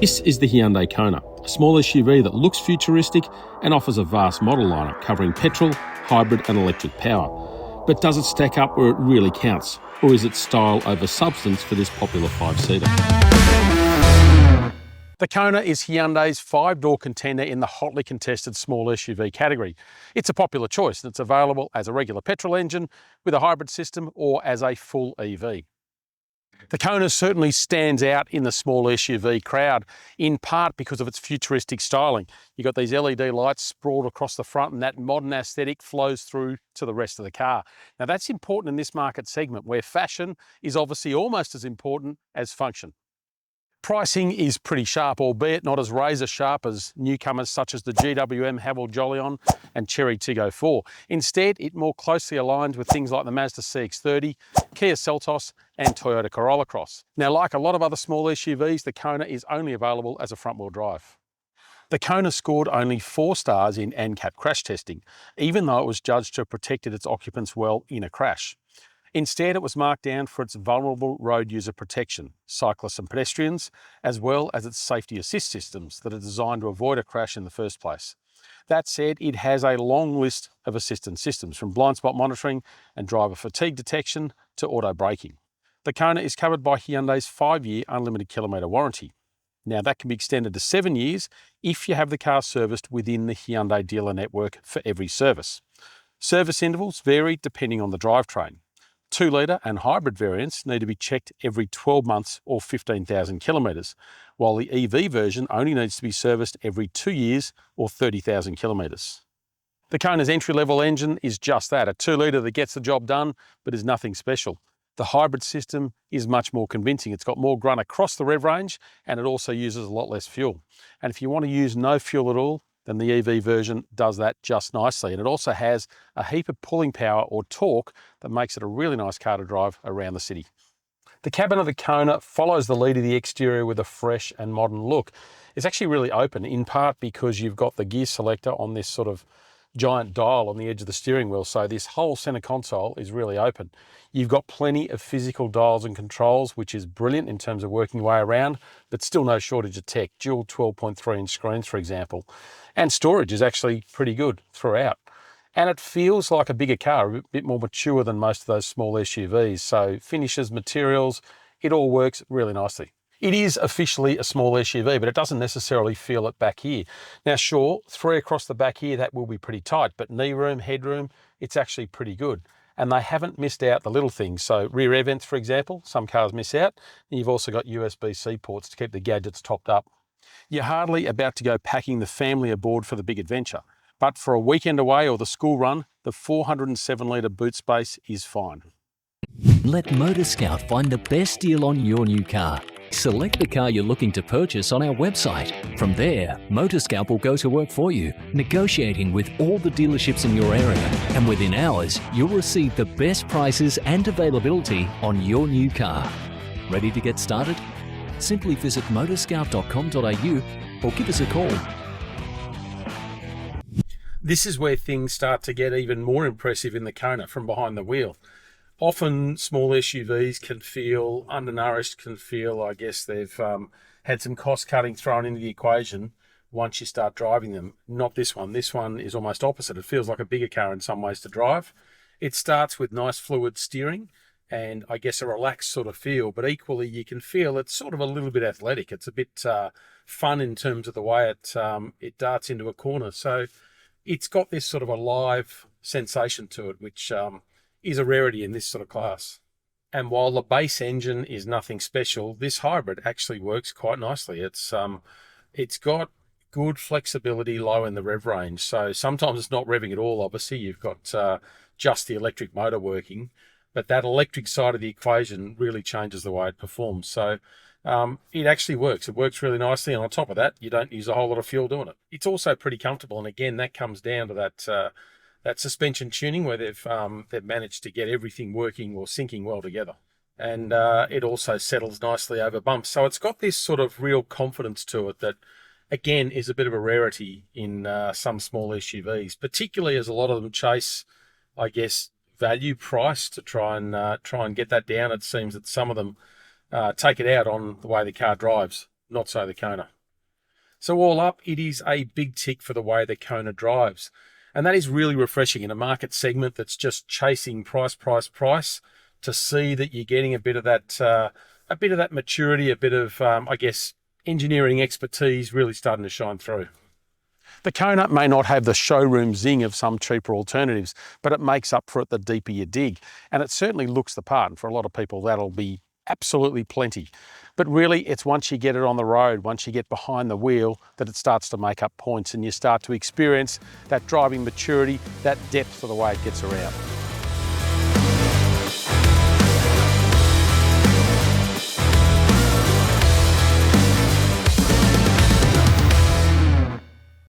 This is the Hyundai Kona, a small SUV that looks futuristic and offers a vast model lineup covering petrol, hybrid and electric power. But does it stack up where it really counts? Or is it style over substance for this popular five-seater? The Kona is Hyundai's five-door contender in the hotly contested small SUV category. It's a popular choice and it's available as a regular petrol engine with a hybrid system or as a full EV. The Kona certainly stands out in the small SUV crowd, in part because of its futuristic styling. You've got these LED lights sprawled across the front and that modern aesthetic flows through to the rest of the car. Now that's important in this market segment where fashion is obviously almost as important as function. Pricing is pretty sharp, albeit not as razor sharp as newcomers such as the GWM Haval Jolion and Chery Tiggo 4. Instead, it more closely aligns with things like the Mazda CX-30, Kia Seltos and Toyota Corolla Cross. Now, like a lot of other small SUVs, the Kona is only available as a front-wheel drive. The Kona scored only 4 stars in ANCAP crash testing, even though it was judged to have protected its occupants well in a crash. Instead, it was marked down for its vulnerable road user protection, cyclists and pedestrians, as well as its safety assist systems that are designed to avoid a crash in the first place. That said, it has a long list of assistance systems, from blind spot monitoring and driver fatigue detection to auto braking. The Kona is covered by Hyundai's 5-year unlimited kilometre warranty. Now that can be extended to 7 years if you have the car serviced within the Hyundai dealer network for every service. Service intervals vary depending on the drivetrain. 2-litre and hybrid variants need to be checked every 12 months or 15,000 kilometres, while the EV version only needs to be serviced every 2 years or 30,000 kilometres. The Kona's entry-level engine is just that, a 2-litre that gets the job done but is nothing special. The hybrid system is much more convincing. It's got more grunt across the rev range and it also uses a lot less fuel. And if you want to use no fuel at all, then the EV version does that just nicely. And it also has a heap of pulling power or torque that makes it a really nice car to drive around the city. The cabin of the Kona follows the lead of the exterior with a fresh and modern look. It's actually really open, in part because you've got the gear selector on this sort of giant dial on the edge of the steering wheel, so this whole center console is really open. You've got plenty of physical dials and controls, which is brilliant in terms of working your way around, but still no shortage of tech. Dual 12.3-inch screens, for example. And storage is actually pretty good throughout. And it feels like a bigger car, a bit more mature than most of those small SUVs. So finishes, materials, it all works really nicely. It is officially a small SUV, but it doesn't necessarily feel it back here. Now, sure, 3 across the back here, that will be pretty tight, but knee room, headroom, it's actually pretty good. And they haven't missed out the little things. So rear air vents, for example, some cars miss out. And you've also got USB-C ports to keep the gadgets topped up. You're hardly about to go packing the family aboard for the big adventure. But for a weekend away or the school run, the 407-litre boot space is fine. Let Motor Scout find the best deal on your new car. Select the car you're looking to purchase on our website. From there, Motor Scout will go to work for you, negotiating with all the dealerships in your area. And within hours, you'll receive the best prices and availability on your new car. Ready to get started? Simply visit motorscout.com.au or give us a call. This is where things start to get even more impressive in the Kona from behind the wheel. Often small SUVs can feel undernourished, can feel, I guess, they've had some cost cutting thrown into the equation once you start driving them. Not this one. This one is almost opposite. It feels like a bigger car in some ways to drive. It starts with nice fluid steering and I guess a relaxed sort of feel, but equally you can feel it's sort of a little bit athletic. It's a bit fun in terms of the way it darts into a corner. So it's got this sort of a live sensation to it, which is a rarity in this sort of class. And while the base engine is nothing special, this hybrid actually works quite nicely. It's got good flexibility low in the rev range. So sometimes it's not revving at all, obviously. You've got just the electric motor working, but that electric side of the equation really changes the way it performs. So it actually works. It works really nicely. And on top of that, you don't use a whole lot of fuel doing it. It's also pretty comfortable. And again, that comes down to that suspension tuning where they've managed to get everything working or syncing well together. And it also settles nicely over bumps. So it's got this sort of real confidence to it that, again, is a bit of a rarity in some small SUVs, particularly as a lot of them chase, I guess, value price to try and get that down. It seems that some of them take it out on the way the car drives. Not so the Kona. So all up, it is a big tick for the way the Kona drives. And that is really refreshing in a market segment that's just chasing price, to see that you're getting a bit of that maturity, a bit of, I guess, engineering expertise really starting to shine through. The Kona may not have the showroom zing of some cheaper alternatives, but it makes up for it the deeper you dig. And it certainly looks the part, and for a lot of people that'll be absolutely plenty. But really, it's once you get it on the road, once you get behind the wheel, that it starts to make up points and you start to experience that driving maturity, that depth of the way it gets around.